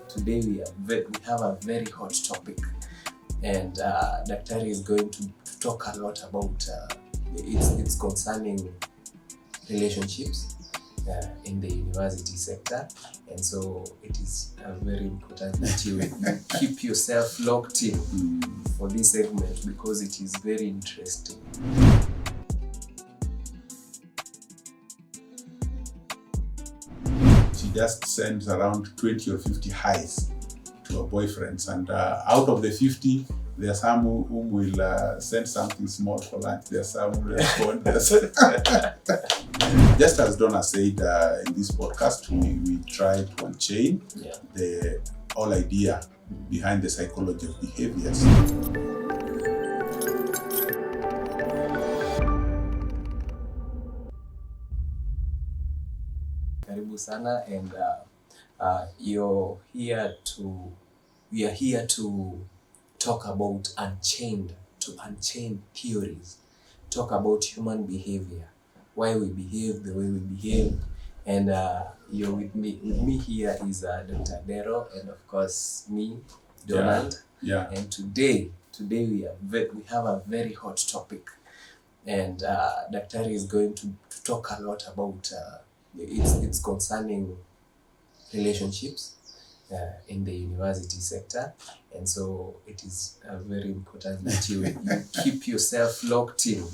today we have a very hot topic, and Daktari is going to talk a lot about it's concerning relationships in the university sector, and so it is very important that you keep yourself locked in for this segment because it is very interesting. She just sends around 20 or 50 highs to her boyfriends, and out of the 50, there are some whom will send something small for lunch. There are some who respond. Just as Donna said in this podcast, we try to unchain the whole idea behind the psychology of behaviors. Karibu sana, and we are here to talk about unchained theories, talk about human behavior, why we behave the way we behave, and you're with me. With me here is Dr. Dero, and of course me, Donald. Yeah. And today we have a very hot topic, and Daktari is going to talk a lot about it's concerning relationships in the university sector, and so it is very important that you keep yourself locked in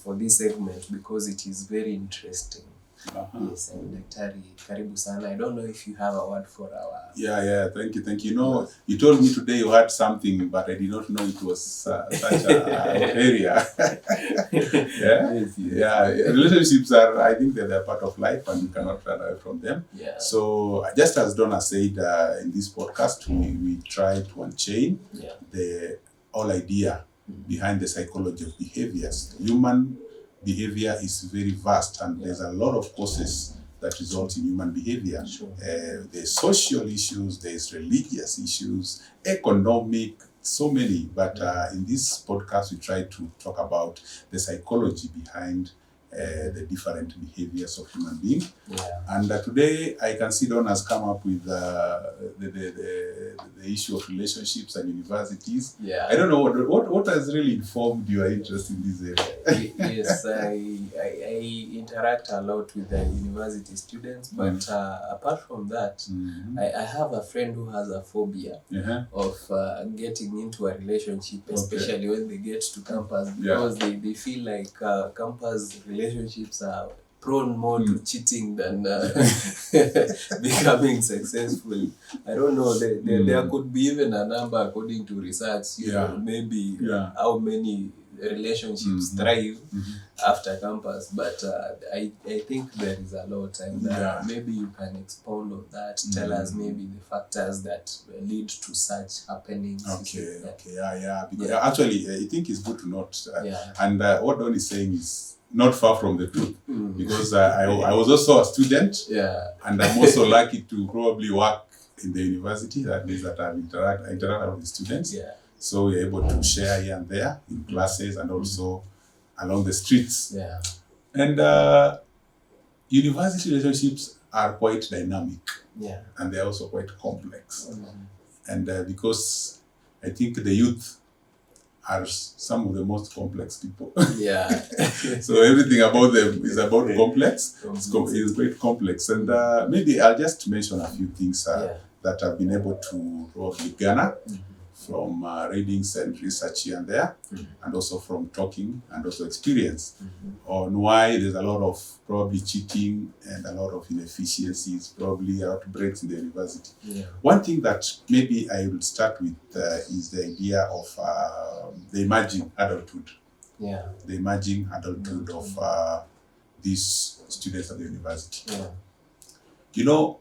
for this segment because it is very interesting. Yes, and Daktari, karibu sana. I don't know if you have a word for our... Thank you. You know, you told me today you had something, but I did not know it was such an area. Relationships are, I think they're part of life and you cannot run away from them. Yeah. So just as Donna said in this podcast, we try to unchain the whole idea behind the psychology of behaviors. Human behavior is very vast, and there's a lot of causes that result in human behavior. Sure. There's social issues, there's religious issues, economic, so many. But in this podcast, we try to talk about the psychology behind the different behaviors of human beings. Yeah. And today, I can see Don has come up with the issue of relationships and universities. Yeah. I don't know what has really informed your interest in this area. Yes, I interact a lot with the university students, but apart from that, I have a friend who has a phobia of getting into a relationship, especially when they get to campus, because they feel like campus relationships are prone more to cheating than becoming successful. I don't know, there could be even a number according to research, maybe how many relationships thrive after campus, but I think there is a lot, and maybe you can expound on that, tell us maybe the factors that lead to such happenings. Because actually I think it's good to note and what Don is saying is not far from the truth, because I was also a student, and I'm also lucky to probably work in the university. That means that I've interacted with students. So we're able to share here and there in classes and also along the streets. And university relationships are quite dynamic, and they're also quite complex. And because I think the youth are some of the most complex people. So everything about them is about complex. It's quite complex. And maybe I'll just mention a few things that I've been able to probably garner from readings and research here and there, and also from talking and also experience on why there's a lot of probably cheating and a lot of inefficiencies, probably outbreaks in the university. One thing that maybe I will start with is the idea of the emerging adulthood. The emerging adulthood of these students at the university. You know,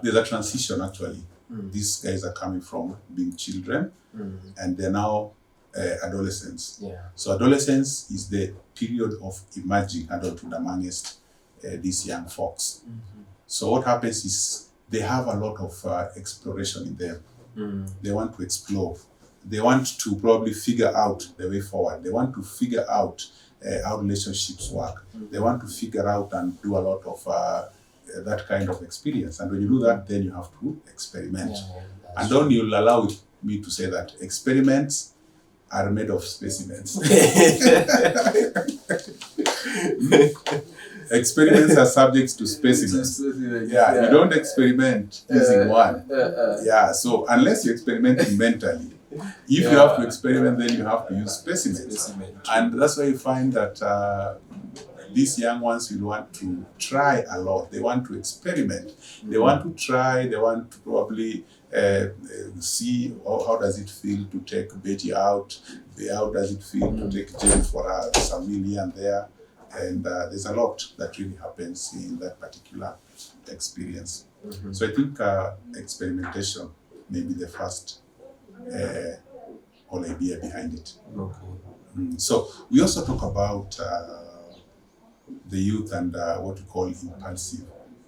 there's a transition actually. These guys are coming from being children and they're now adolescents. So adolescence is the period of emerging adulthood amongst these young folks. So what happens is they have a lot of exploration in them. They want to explore. They want to probably figure out the way forward. They want to figure out how relationships work. They want to figure out and do a lot of that kind of experience. And when you do that, then you have to experiment. And then you'll allow me to say that experiments are made of specimens. Experiments are subject to specimens. Yeah, you don't experiment using one. Yeah, so unless you're experimenting mentally, if you have to experiment, then you have to use specimens. And that's why you find that these young ones will want to try a lot. They want to experiment. They want to try. They want to probably see how does it feel to take Betty out. How does it feel to take Jane for some million there. And there's a lot that really happens in that particular experience. So I think experimentation may be the first whole idea behind it. So we also talk about the youth and what we call impulsive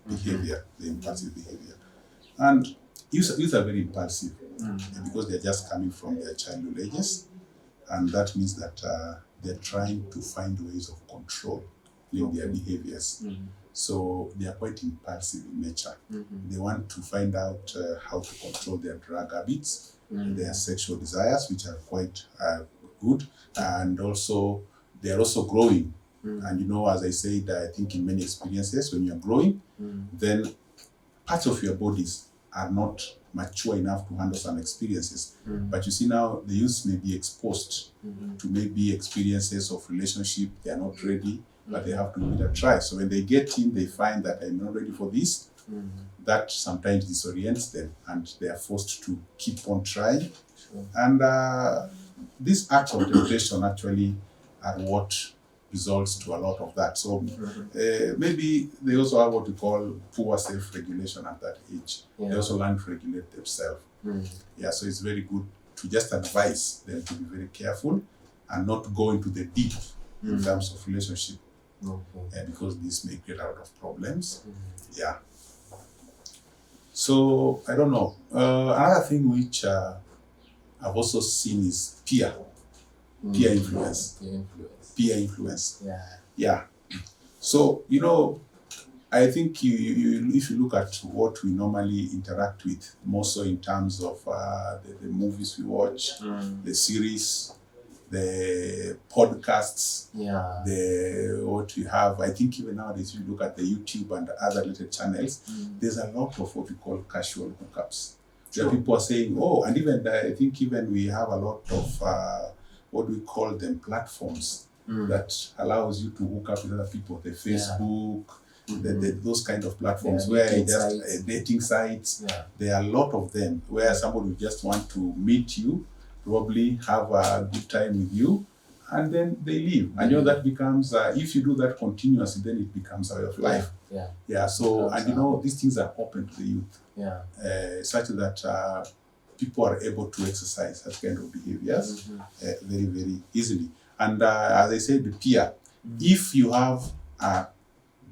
behavior, the impulsive behavior. And youth are very impulsive because they're just coming from their childhood ages. And that means that they're trying to find ways of control in their behaviors. So they are quite impulsive in nature. They want to find out how to control their drug habits, their sexual desires, which are quite good. And also, they are also growing. And you know, as I said, I think in many experiences, when you're growing, then parts of your bodies are not mature enough to handle some experiences. But you see now, the youth may be exposed to maybe experiences of relationship. They are not ready, but they have to give it a try. So when they get in, they find that I'm not ready for this. That sometimes disorients them, and they are forced to keep on trying. And these acts of temptation actually are what results to a lot of that. So maybe they also have what we call poor self-regulation at that age. They also learn to regulate themselves. Yeah, so it's very good to just advise them to be very careful and not go into the deep in terms of relationship, because this may create a lot of problems. Yeah. So I don't know. Another thing which I've also seen is peer influence. Peer influence. Yeah. So, you know, I think you if you look at what we normally interact with, more so in terms of the movies we watch, the series, the podcasts, the what we have. I think even nowadays, if you look at the YouTube and other related channels, there's a lot of what we call casual hookups. Where people are saying, oh, and even I think even we have a lot of what we call them platforms that allows you to hook up with other people. The Facebook, those kind of platforms where just dating sites. There are a lot of them where somebody will just want to meet you, probably have a good time with you, and then they leave. And you know that becomes if you do that continuously, then it becomes a way of life. So and you know these things are open to the youth, such that people are able to exercise such kind of behaviors very, very easily. And as I said, the peer, if you have a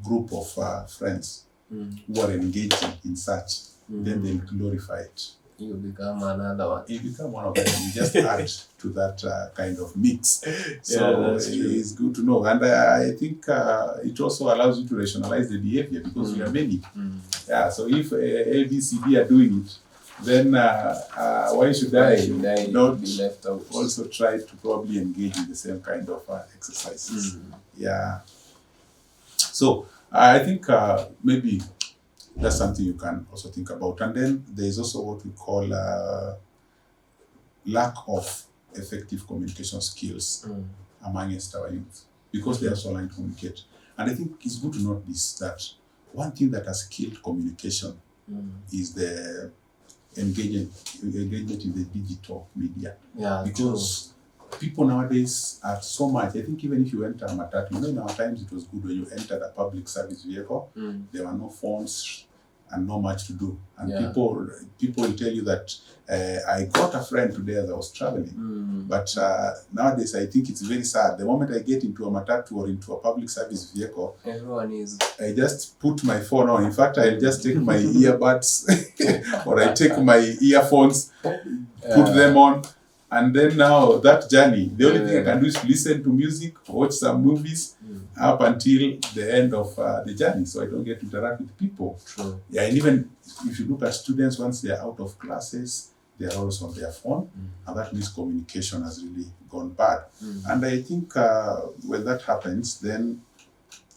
group of friends who are engaging in such, then they glorify it. You become another one. You become one of them. You just add to that kind of mix. So it's good to know. And I think it also allows you to rationalize the behavior because we are many. So if A, B, C, D are doing it, then why should I not be left out? Also try to probably engage in the same kind of exercises. So I think maybe that's something you can also think about. And then there's also what we call lack of effective communication skills amongst our youth, because they also learn to communicate. And I think it's good to note this, that one thing that has killed communication is the engagement in the digital media. Because people nowadays are so much. I think even if you enter a matatu, you know, in our times it was good when you entered a public service vehicle, there were no phones and not much to do. And people will tell you that I got a friend today as I was traveling. But nowadays I think it's very sad. The moment I get into a matatu or into a public service vehicle, I just put my phone on. In fact, I'll just take my earbuds or I take my earphones, put them on. And then now that journey, the only thing I can do is listen to music, watch some movies, up until the end of the journey. So I don't get to interact with people. True. Yeah, and even if you look at students, once they're out of classes, they are always on their phone, and that means communication has really gone bad. And I think when that happens, then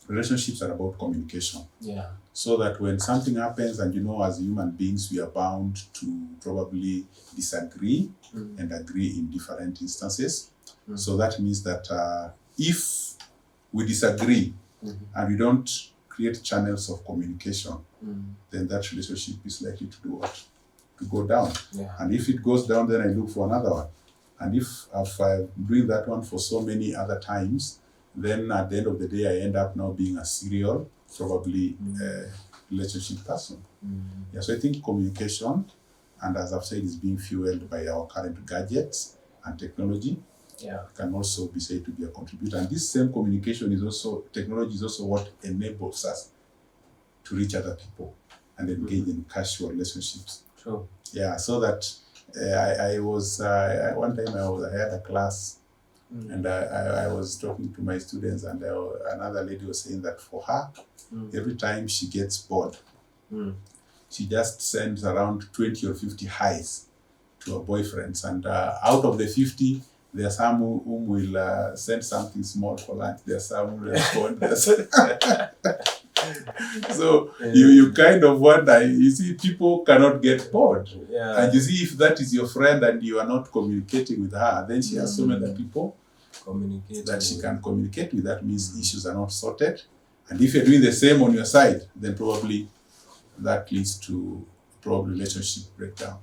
relationships are about communication. Yeah. So that when something happens, and as human beings, we are bound to probably disagree and agree in different instances. So that means that if we disagree and we don't create channels of communication, then that relationship is likely to do what? To go down. Yeah. And if it goes down, then I look for another one. And if I'm doing that one for so many other times, then at the end of the day, I end up now being a serial, probably relationship person. Yeah, so I think communication, and as I've said, is being fueled by our current gadgets and technology. Yeah. Can also be said to be a contributor. And this same communication is also, technology is also what enables us to reach other people and engage in casual relationships. True. Yeah, so that I was, one time I had a class and I was talking to my students, and another lady was saying that for her, every time she gets bored, she just sends around 20 or 50 highs to her boyfriends. And out of the 50, there are some whom will send something small for lunch. There are some who respond. So you kind of wonder, you see, people cannot get bored. Yeah. And you see, if that is your friend and you are not communicating with her, then she has so many other people that she can communicate with. That means issues are not sorted. And if you're doing the same on your side, then probably that leads to relationship breakdown.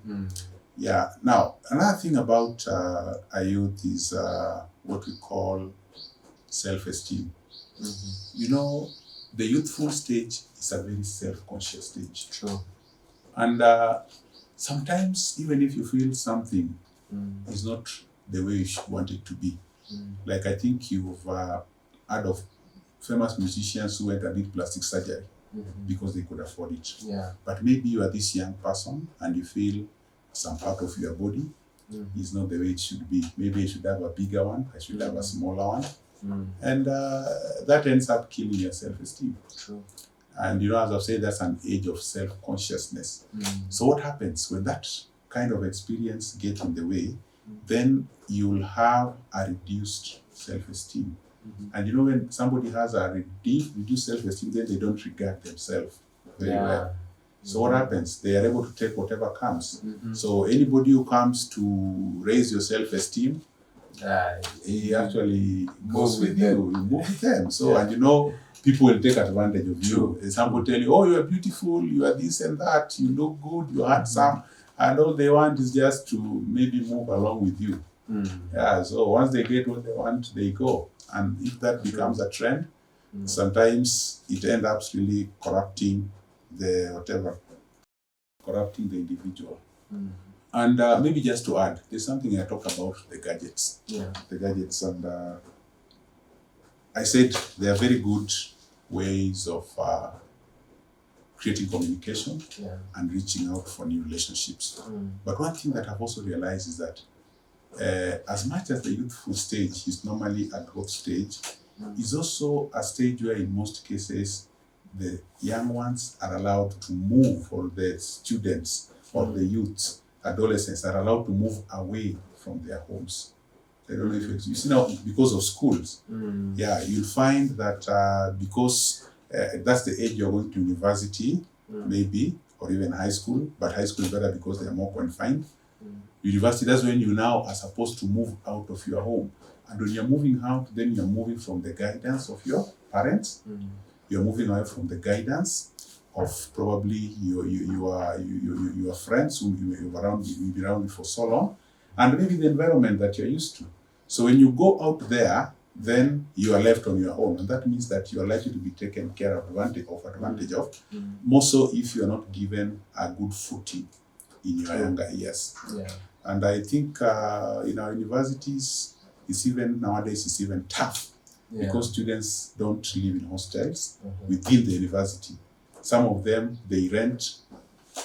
Yeah. Now, another thing about a youth is what we call self-esteem. The youthful stage is a very self-conscious stage. True. And sometimes, even if you feel something is not the way you want it to be, like I think you've heard of famous musicians who went and did plastic surgery because they could afford it. Yeah. But maybe you are this young person and you feel some part of your body is not the way it should be. Maybe I should have a bigger one, I should have a smaller one. And that ends up killing your self-esteem. True. And as I've said, that's an age of self-consciousness. So what happens when that kind of experience gets in the way, then you'll have a reduced self-esteem. And when somebody has a reduced self-esteem, then they don't regard themselves very well. So what happens? They are able to take whatever comes. So anybody who comes to raise your self-esteem, he actually goes with you. You move with them. So, and people will take advantage of you. Some will tell you, oh, you are beautiful, you are this and that, you look good, you're handsome. And all they want is just to maybe move along with you. Yeah, so once they get what they want, they go. And if that becomes a trend, sometimes it ends up really corrupting the individual. And maybe just to add, there's something I talk about, the gadgets. Yeah. The gadgets, and I said they are very good ways of creating communication and reaching out for new relationships. But one thing that I've also realized is that as much as the youthful stage is normally a growth stage, is also a stage where in most cases the young ones are allowed to move, or the students or the youths, adolescents are allowed to move away from their homes. I don't know if you see now, because of schools, you'll find that because that's the age you're going to university, maybe, or even high school, but high school is better because they are more confined. University, that's when you now are supposed to move out of your home. And when you're moving out, then you're moving from the guidance of your parents. You're moving away from the guidance of probably your friends who you've been around with for so long, and maybe the environment that you're used to. So when you go out there, then you are left on your own, and that means that you are likely to be taken care of, advantage of, more so if you are not given a good footing in your younger years. And I think in our universities, nowadays it's even tough because students don't live in hostels within the university. Some of them, they rent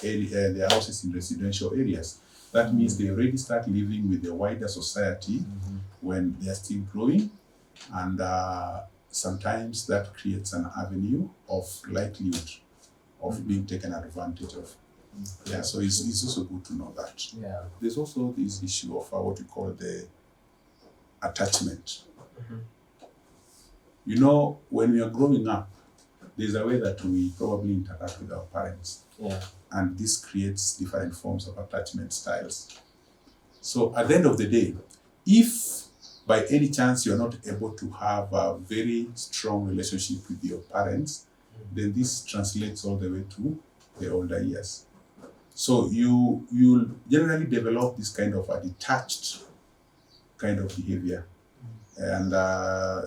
their houses in residential areas. That means they already start living with the wider society when they are still growing. And sometimes that creates an avenue of likelihood of being taken advantage of. Yeah, so it's also good to know that. Yeah. There's also this issue of what we call the attachment. You know, when we are growing up, there's a way that we probably interact with our parents. Yeah. And this creates different forms of attachment styles. So at the end of the day, if by any chance you're not able to have a very strong relationship with your parents, then this translates all the way to the older years. So you'll generally develop this kind of a detached kind of behavior. And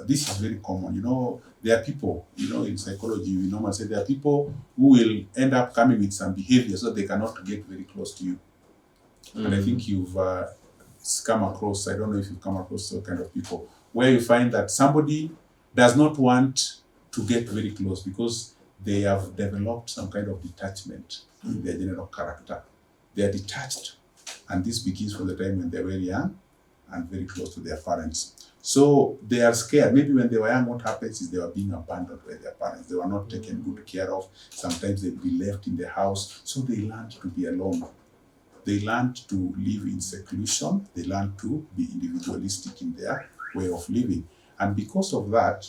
this is very common. You know, there are people, you know, in psychology, we normally say there are people who will end up coming with some behavior so they cannot get very close to you. And I think you've come across, I don't know if you've come across those kind of people, where you find that somebody does not want to get very close because they have developed some kind of detachment in their general character. They are detached, and this begins from the time when they're very young and very close to their parents. So they are scared. Maybe when they were young, what happens is they were being abandoned by their parents. They were not taken good care of. Sometimes they'd be left in the house. So they learned to be alone. They learned to live in seclusion. They learned to be individualistic in their way of living. And because of that,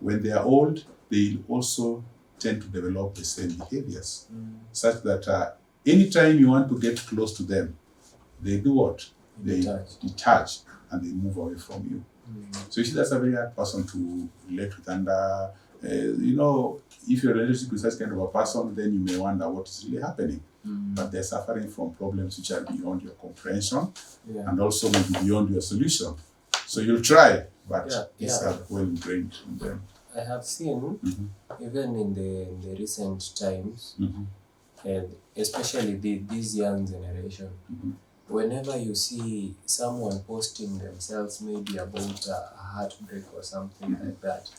when they are old, they also tend to develop the same behaviors, such that anytime you want to get close to them, they do what? They detach and they move away from you. So you see, that's a very hard person to relate with. And, you know, if you're in a relationship with such kind of a person, then you may wonder what is really happening. But they're suffering from problems which are beyond your comprehension and also maybe beyond your solution. So you'll try, but these are well ingrained in them. I have seen, even in the recent times, and especially this young generation, whenever you see someone posting themselves maybe about a heartbreak or something like that,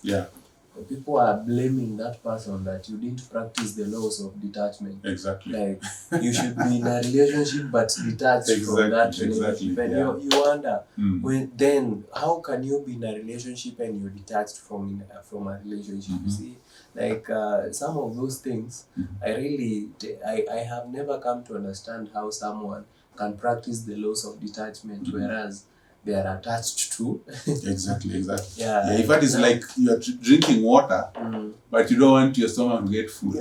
people are blaming that person that you didn't practice the laws of detachment. Exactly. Like, you should be in a relationship but detached from that relationship. And you wonder, then how can you be in a relationship and you're detached from a relationship? You see, like some of those things, I have never come to understand how someone can practice the laws of detachment, whereas they are attached to. Exactly. Yeah. In fact, it's like you are drinking water, but you don't want your stomach to get full.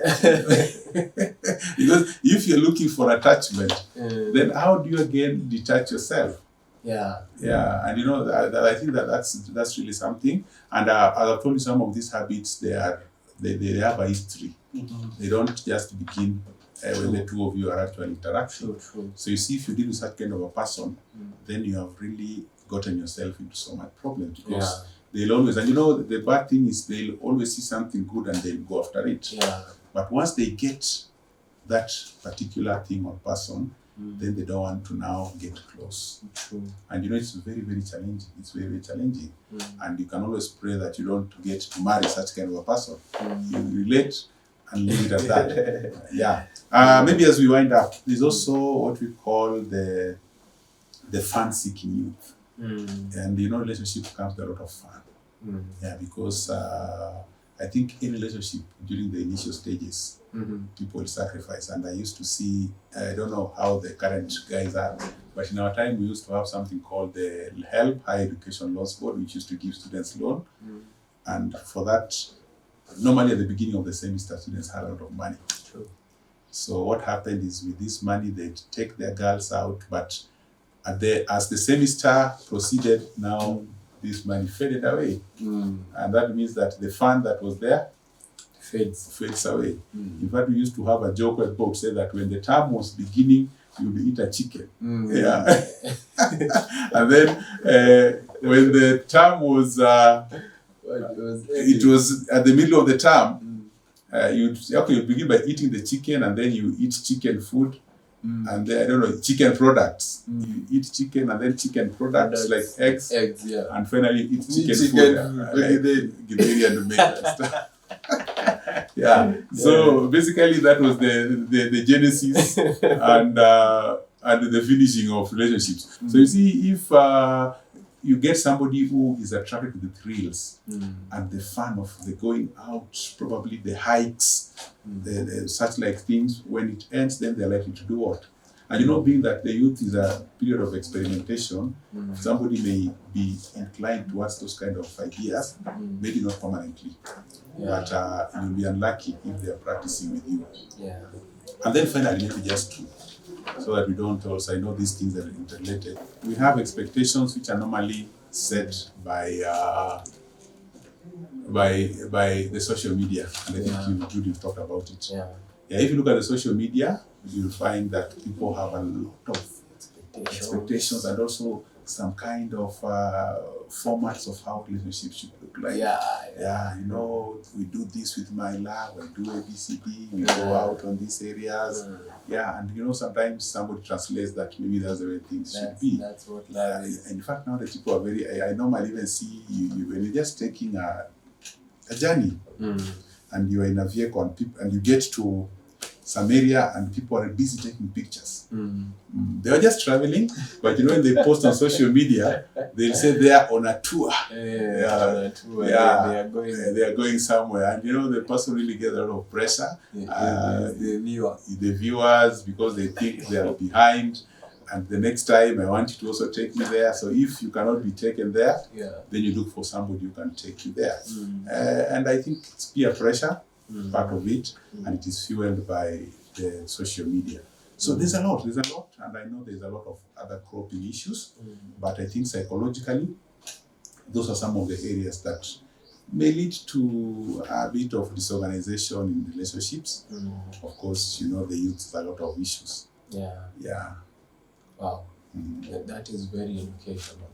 Because if you're looking for attachment, then how do you again detach yourself? Yeah. And you know, I think that's really something. And as I've told you, some of these habits, they have a history. They don't just begin when the two of you are actually interacting. So you see, if you deal with such kind of a person, then you have really gotten yourself into so much problems, because they'll always, and you know, the bad thing is they'll always see something good and they'll go after it. But once they get that particular thing or person, then they don't want to now get close. And you know, it's very, very challenging. It's very, very challenging. And you can always pray that you don't get to marry such kind of a person. You relate and leave it at that. Maybe as we wind up, there's also what we call the fun-seeking youth. And you know, relationship comes with a lot of fun. Because I think in relationship during the initial stages, people will sacrifice. And I used to see, I don't know how the current guys are, but in our time we used to have something called the HELP, Higher Education Loans Board, which used to give students loan. And for that, normally at the beginning of the semester, students had a lot of money. So what happened is, with this money, they'd take their girls out, but as the semester proceeded, now this money faded away. And that means that the fund that was there fades away. In fact, we used to have a joke where Bob said that when the term was beginning, you would eat a chicken. And then when the term was, it was at the middle of the term, you'd begin by eating the chicken, and then you eat chicken food. And then, I don't know, chicken products. You eat chicken and then chicken products like eggs. And finally you eat chicken food. Like Githeri and meat and stuff. So basically that was the genesis and the finishing of relationships. So you see, if you get somebody who is attracted to the thrills and the fun of the going out, probably the hikes, the such like things, when it ends, then they're likely to do what? And you know, being that the youth is a period of experimentation, somebody may be inclined towards those kind of ideas, maybe not permanently, but you'll be unlucky if they are practicing with you. Yeah. And then finally, maybe just two, so that we don't also, I know these things are interrelated. We have expectations which are normally set by the social media, and I think you've talked about it. Yeah, if you look at the social media, you'll find that people have a lot of expectations and also some kind of formats of how relationships should look like. You know, we do this with my love, I do ABCD, we go out on these areas. And you know, sometimes somebody translates that maybe that's the way things should be. That's what love is. In fact, now that people are very, I normally even see you when you're just taking a journey and you're in a vehicle and people, and you get to some area and people are busy taking pictures. They are just traveling, but you know, when they post on social media, they'll say they are on a tour. They are going somewhere, and you know, the person really gets a lot of pressure. The viewers, because they think they are behind. And the next time, I want you to also take me there. So if you cannot be taken there, then you look for somebody who can take you there. And I think it's peer pressure, part of it, and it is fueled by the social media. So there's a lot, and I know there's a lot of other cropping issues, but I think psychologically, those are some of the areas that may lead to a bit of disorganization in relationships. Of course, you know, the youth have a lot of issues. Wow, that is very educational.